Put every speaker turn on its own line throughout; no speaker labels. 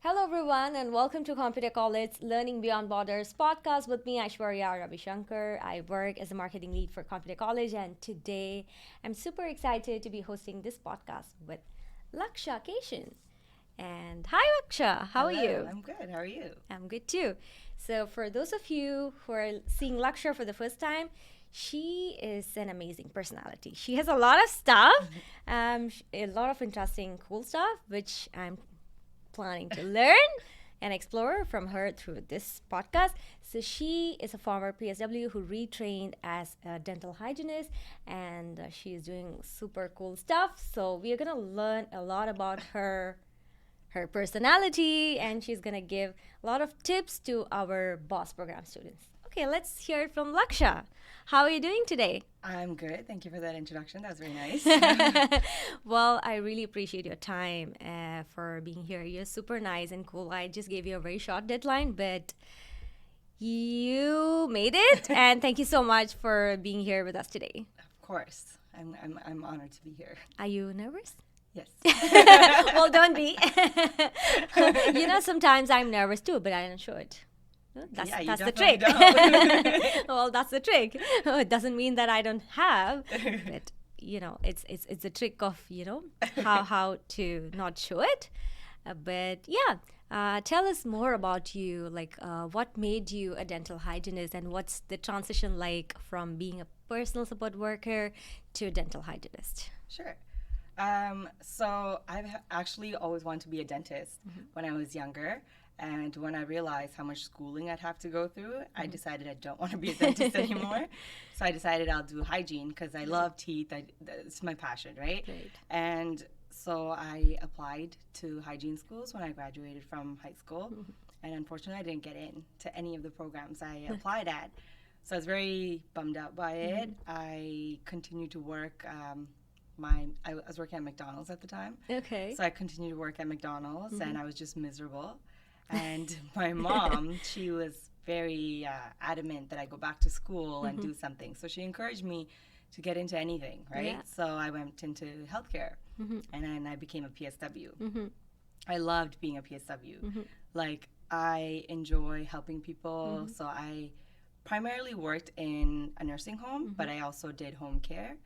Hello, everyone, and welcome to Computer College Learning Beyond Borders podcast with me, Aishwarya Ravishankar. I work as a marketing lead for Computer College, and today I'm super excited to be hosting this podcast with Laksha Keshan. And hi, Laksha, how are
Hello,
you?
I'm good. How are you?
I'm good too. So, for those of you who are seeing Laksha for the first time, she is an amazing personality. She has a lot of stuff, a lot of interesting, cool stuff, which I'm planning to learn and explore from her through this podcast. So she is a former PSW who retrained as a dental hygienist, and she is doing super cool stuff. So we are gonna learn a lot about her personality, and she's gonna give a lot of tips to our boss program students. Okay, let's hear it from Laksha. How are you doing today?
I'm good. Thank you for that introduction. That was very nice.
Well, I really appreciate your time for being here. You're super nice and cool. I just gave you a very short deadline, but you made it. And thank you so much for being here with us today.
Of course. I'm honored to be here.
Are you nervous?
Yes.
Well, don't be. Sometimes I'm nervous too, but I don't show it. No, That's,
Yeah, you
that's the
definitely
trick. Well, that's the trick. It doesn't mean that I don't have, but it's a trick of how to not show it. But yeah, tell us more about you. Like, what made you a dental hygienist, and what's the transition like from being a personal support worker to a dental hygienist?
Sure. So actually always wanted to be a dentist when I was younger. And when I realized how much schooling I'd have to go through, I decided I don't want to be a dentist anymore. So I decided I'll do hygiene because I love teeth. It's my passion, right?
Great.
And so I applied to hygiene schools when I graduated from high school. And unfortunately, I didn't get in to any of the programs I applied at. So I was very bummed out by it. I continued to work. I was working at McDonald's at the time.
Okay.
So I continued to work at McDonald's and I was just miserable. And my mom, she was very adamant that I go back to school and do something. So she encouraged me to get into anything, right?
Yeah.
So I went into healthcare and then I became a PSW. I loved being a PSW. Like, I enjoy helping people. So I primarily worked in a nursing home, but I also did home care.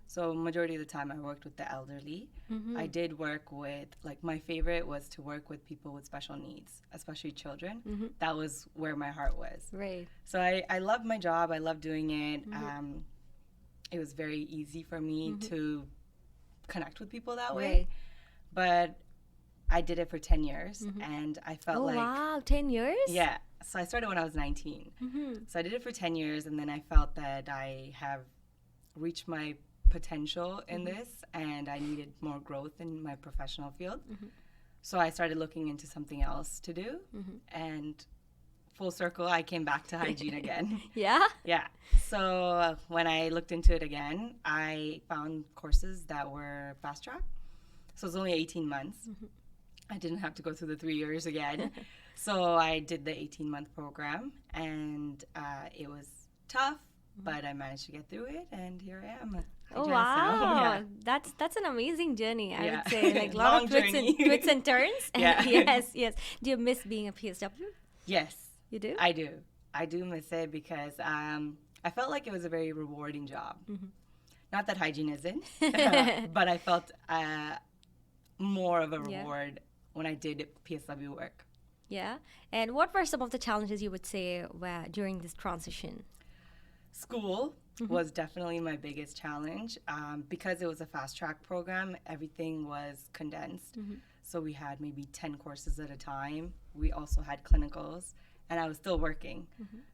So majority of the time I worked with the elderly. I did work with, like, my favorite was to work with people with special needs, especially children. That was where my heart was.
Right.
So I loved my job. I loved doing it. It was very easy for me to connect with people that way.
Right.
But I did it for 10 years and I felt
Oh,
like...
wow, 10 years?
Yeah. So I started when I was 19. So I did it for 10 years and then I felt that I have reached my potential in this and I needed more growth in my professional field. So I started looking into something else to do and full circle, I came back to hygiene again.
Yeah?
Yeah. So when I looked into it again, I found courses that were fast track. So it was only 18 months. I didn't have to go through the 3 years again. So I did the 18-month program, and it was tough, but I managed to get through it, and here I am.
Oh,
So,
wow. That's an amazing journey, I
Yeah.
would say. Like, a lot
Long
of twists and turns.
Yeah.
Yes. Do you miss being a PSW?
Yes,
You do?
I do. I do miss it because I felt like it was a very rewarding job. Not that hygiene isn't, but I felt more of a reward when I did PSW work.
Yeah. And what were some of the challenges you would say were during this transition?
School was definitely my biggest challenge because it was a fast track program. Everything was condensed. So we had maybe 10 courses at a time. We also had clinicals and I was still working.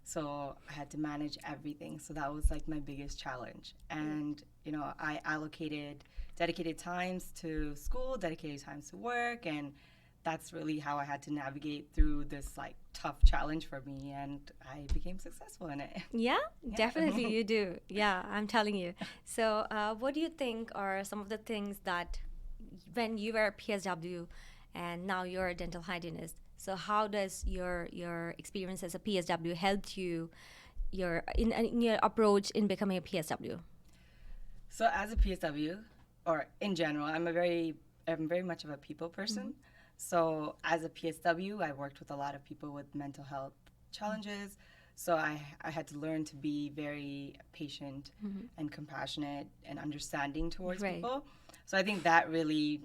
So I had to manage everything. So that was like my biggest challenge. And, I allocated dedicated times to school, dedicated times to work, and that's really how I had to navigate through this like tough challenge for me, and I became successful in it.
Yeah, definitely you do. Yeah, I'm telling you. So what do you think are some of the things that when you were a PSW and now you're a dental hygienist, so how does your experience as a PSW help you in your approach in becoming a PSW?
So as a PSW, or in general, I'm very much of a people person. So as a PSW, I worked with a lot of people with mental health challenges. So I had to learn to be very patient and compassionate and understanding towards
Right.
people. So I think that really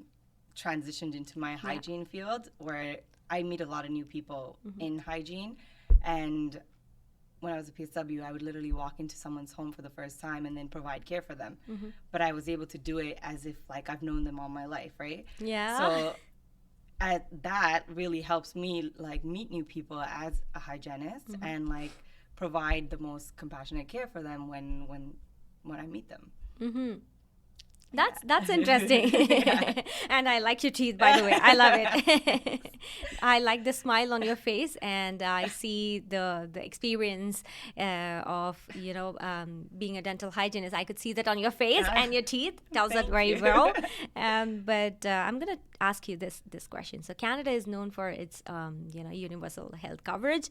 transitioned into my hygiene field, where I meet a lot of new people in hygiene. And when I was a PSW, I would literally walk into someone's home for the first time and then provide care for them. But I was able to do it as if like I've known them all my life, right?
Yeah.
So that really helps me like meet new people as a hygienist and like provide the most compassionate care for them when I meet them.
That's interesting. And I like your teeth, by the way. I love it. I like the smile on your face, and I see the experience of, being a dental hygienist. I could see that on your face and your teeth. Tells that very well. But I'm going to ask you this question. So Canada is known for its, universal health coverage,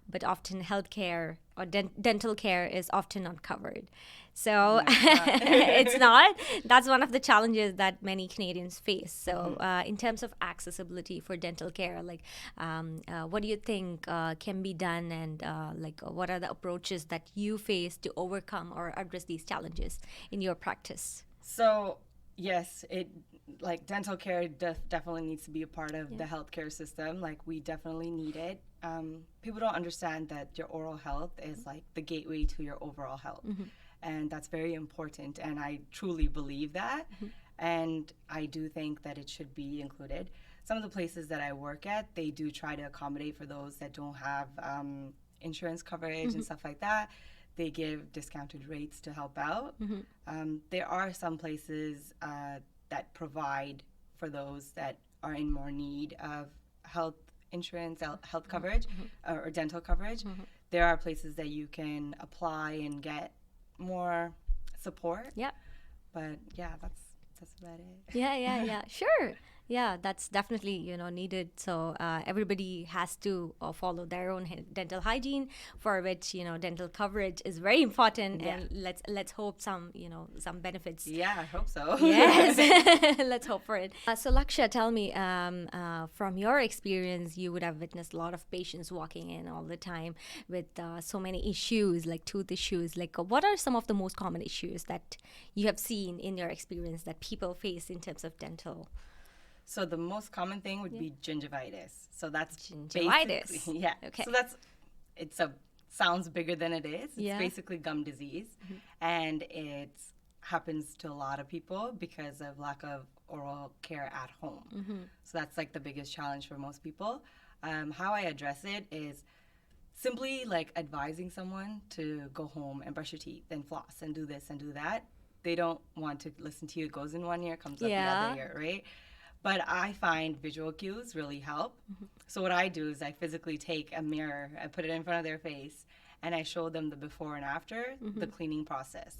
but often healthcare or dental care is often not covered. So it's not. That's one of the challenges that many Canadians face. So in terms of accessibility for dental care, like what do you think can be done, and what are the approaches that you face to overcome or address these challenges in your practice?
So yes, dental care definitely needs to be a part of the healthcare system. Like we definitely need it. People don't understand that your oral health is like the gateway to your overall health. And that's very important, and I truly believe that. And I do think that it should be included. Some of the places that I work at, they do try to accommodate for those that don't have insurance coverage and stuff like that. They give discounted rates to help out. There are some places that provide for those that are in more need of health insurance, health coverage, or dental coverage. There are places that you can apply and get more support.
Yep.
But yeah, that's about it.
Yeah. Sure. Yeah, that's definitely, needed. So everybody has to follow their own dental hygiene, for which, dental coverage is very important. And let's hope some benefits.
Yeah, I hope so.
Yes, let's hope for it. So Laksha, tell me, from your experience, you would have witnessed a lot of patients walking in all the time with so many issues, like tooth issues. Like, what are some of the most common issues that you have seen in your experience that people face in terms of dental?
So the most common thing would be gingivitis. So that's
gingivitis.
Yeah. Okay. So sounds bigger than it is. It's
Yeah.
basically gum disease, and it happens to a lot of people because of lack of oral care at home. So that's like the biggest challenge for most people. How I address it is simply like advising someone to go home and brush your teeth and floss and do this and do that. They don't want to listen to you. It goes in one ear, comes out the other ear, right? But I find visual cues really help. So what I do is I physically take a mirror, I put it in front of their face, and I show them the before and after, the cleaning process.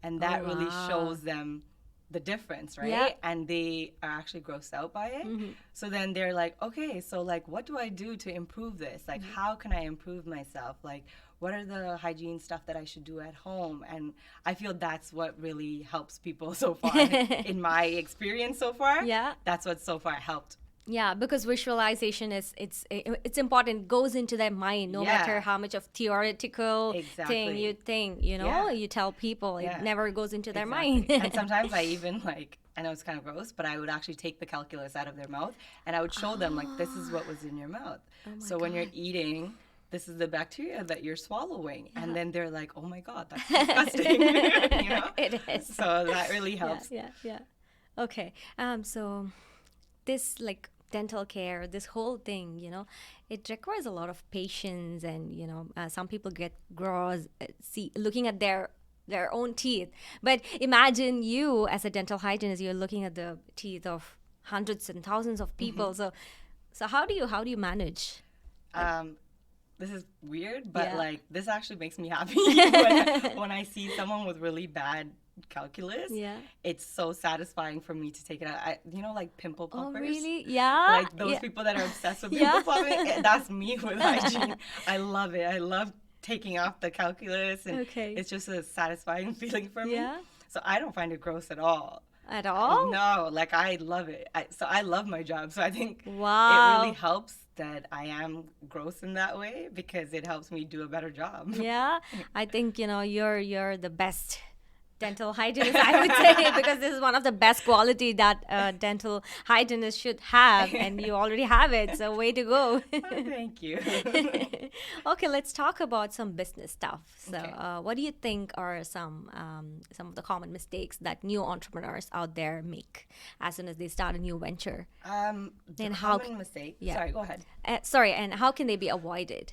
And that really shows them the difference, right?
Yeah.
And they are actually grossed out by it. So then they're like, okay, so like, what do I do to improve this? Like, how can I improve myself? Like, what are the hygiene stuff that I should do at home? And I feel that's what really helps people so far. In my experience so far, that's what so far helped.
Yeah, because visualization it's important. Goes into their mind, no matter how much of theoretical thing you think. You tell people, it never goes into their mind.
And sometimes I even I know it's kind of gross, but I would actually take the calculus out of their mouth and I would show them this is what was in your mouth. So when you're eating, this is the bacteria that you're swallowing. And then they're like, oh my God, that's disgusting.
It is.
So that really helps.
Yeah. Okay. So this dental care, this whole thing, it requires a lot of patience, and some people get gross looking at their own teeth. But imagine you as a dental hygienist, you're looking at the teeth of hundreds and thousands of people. So how do you manage?
This is weird, but this actually makes me happy when I see someone with really bad calculus. It's so satisfying for me to take it out. Like pimple poppers.
Oh, really? Yeah.
Like those people that are obsessed with pimple popping. That's me with hygiene. I love it. I love taking off the calculus, and it's just a satisfying feeling for me. So I don't find it gross at all.
at all?
No, like I love it. So I love my job. So I think it really
Wow.
helps that I am gross in that way because it helps me do a better job.
Yeah, I think you're the best dental hygienist, I would say, because this is one of the best quality that a dental hygienist should have, and you already have it. So way to go.
Oh, thank you.
Okay, let's talk about some business stuff. So,
Okay.
what do you think are some of the common mistakes that new entrepreneurs out there make as soon as they start a new venture?
The
And how?
common mistake.
Yeah.
Sorry, go ahead.
Sorry, and how can they be avoided?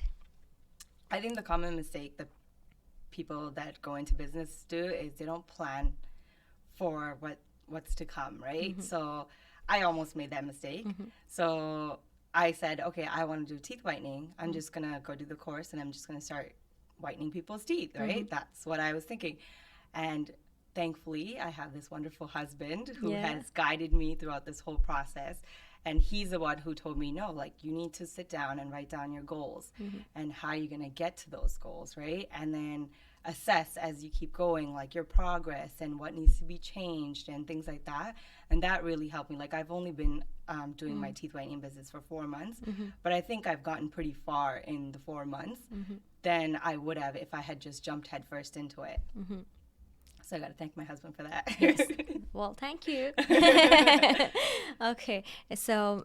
I think the common mistake that people that go into business do is they don't plan for what's to come, right? So I almost made that mistake. So I said, okay, I want to do teeth whitening. I'm just gonna go do the course and I'm just gonna start whitening people's teeth, right? That's what I was thinking. And thankfully, I have this wonderful husband who
Yeah.
has guided me throughout this whole process. And he's the one who told me, no, like you need to sit down and write down your goals and how you're going to get to those goals, right? And then assess as you keep going, like your progress and what needs to be changed and things like that. And that really helped me. Like I've only been doing my teeth whitening business for 4 months, but I think I've gotten pretty far in the 4 months than I would have if I had just jumped headfirst into it. So I got to thank my husband for that.
Well, thank you. Okay, so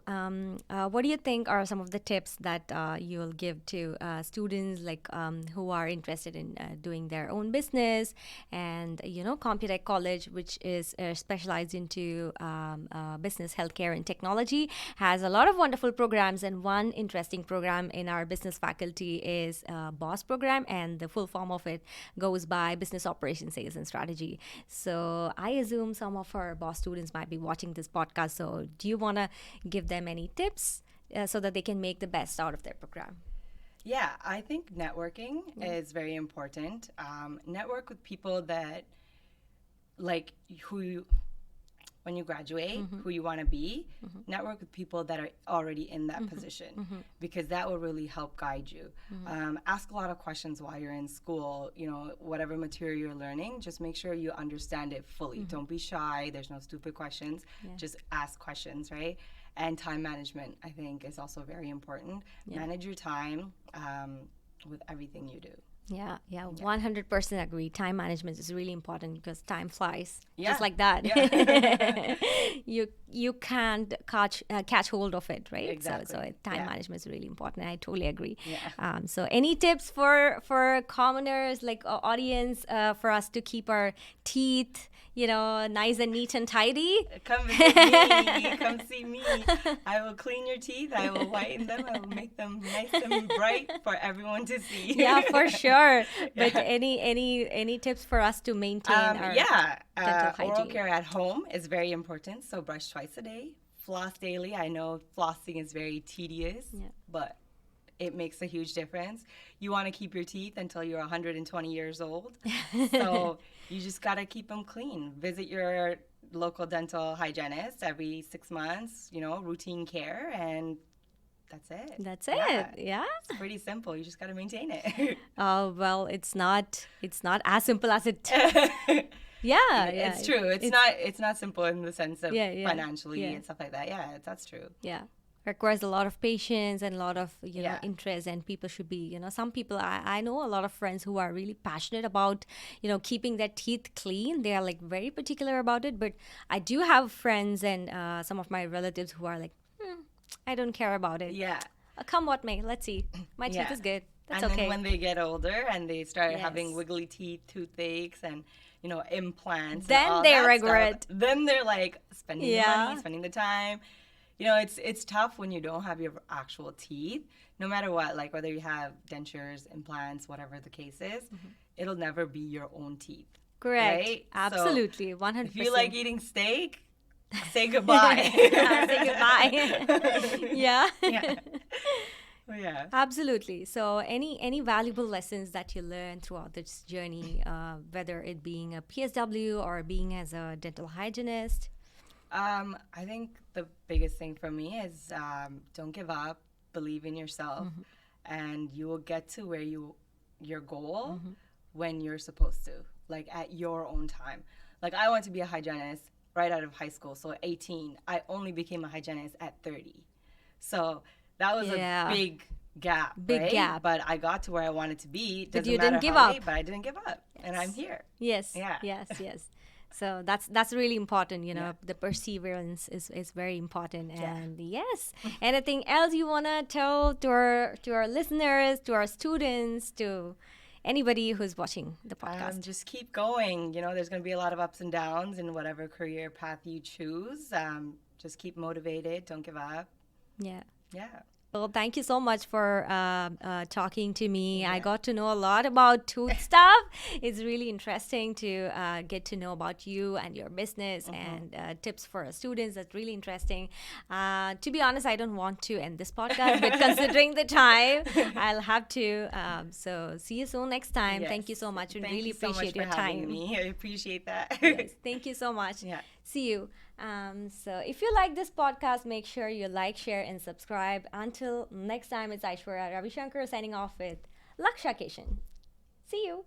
what do you think are some of the tips that you'll give to students like who are interested in doing their own business? And Computech College, which is specialized into business, healthcare, and technology, has a lot of wonderful programs. And one interesting program in our business faculty is BOSS program, and the full form of it goes by Business Operations, Sales, and Strategy. So I assume some of our BOSS students might be watching this podcast. So do you want to give them any tips so that they can make the best out of their program?
Yeah, I think networking is very important. Network with people that, like, when you graduate, who you want to be, network with people that are already in that position because that will really help guide you. Ask a lot of questions while you're in school, whatever material you're learning, just make sure you understand it fully. Don't be shy. There's no stupid questions.
Yeah.
Just ask questions, right? And time management, I think, is also very important.
Yeah.
Manage your time with everything you do.
Yeah, 100% agree. Time management is really important because time flies,
Yeah.
just like that.
Yeah.
You can't catch hold of it, right?
Exactly.
So time
Yeah.
management is really important. I totally agree.
Yeah.
So any tips for commoners, like audience, for us to keep our teeth, nice and neat and tidy?
Come visit me. Come see me. I will clean your teeth. I will whiten them. I will make them nice and bright for everyone to see.
Yeah, for sure. But
Yeah.
any tips for us to maintain our dental hygiene?
Oral care at home is very important. So brush twice a day, floss daily. I know flossing is very tedious, but it makes a huge difference. You want to keep your teeth until you're 120 years old. So you just got to keep them clean. Visit your local dental hygienist every 6 months, routine care, and that's it.
That's it. Yeah.
It's pretty simple. You just got to maintain it.
Oh, well, it's not as simple as it. Yeah,
It's true. It's not simple in the sense of financially and stuff like that. Yeah, that's true.
Yeah. Requires a lot of patience and a lot of
Yeah.
interest, and people should be some people, I know a lot of friends who are really passionate about keeping their teeth clean. They are like very particular about it, but I do have friends and some of my relatives who are like, I don't care about it.
Yeah.
Come what may, let's see, my teeth
Yeah.
is good, that's
And
okay.
then when they get older and they start
Yes.
having wiggly teeth, toothaches, and implants, and
Then
all
they
that
regret.
stuff, then they're like spending the
Yeah.
money, spending the time. It's tough when you don't have your actual teeth. No matter what, like whether you have dentures, implants, whatever the case is, it'll never be your own teeth.
Correct.
Right? So
Absolutely. 100%.
If you like eating steak, say goodbye.
Say goodbye. Yeah.
Yeah. Oh, yeah.
Absolutely. So any valuable lessons that you learned throughout this journey, whether it being a PSW or being as a dental hygienist?
I think the biggest thing for me is don't give up, believe in yourself, and you will get to where your goal when you're supposed to, like at your own time. Like I want to be a hygienist right out of high school, so 18. I only became a hygienist at 30. So that was a big gap,
big
right?
gap.
But I got to where I wanted to be.
But
Doesn't
you
matter
didn't give
how
up.
late, but I didn't give up, and I'm here.
Yes.
Yeah.
Yes. So that's really important. You know, the perseverance is very important. And yes, anything else you wanna tell to our listeners, to our students, to anybody who's watching the podcast?
Just keep going. You know, there's going to be a lot of ups and downs in whatever career path you choose. Just keep motivated. Don't give up.
Yeah.
Well,
thank you so much for talking to me. I got to know a lot about tooth stuff. It's really interesting to get to know about you and your business and tips for our students. That's really interesting. To be honest, I don't want to end this podcast, but considering the time, I'll have to. So see you soon next time. Thank you so much. We really appreciate your time.
Me. I appreciate that.
Yes, thank you so much. See you. So if you like this podcast, make sure you like, share, and subscribe. Until next time, it's Aishwarya Ravishankar signing off with Laksha Keshan. See you.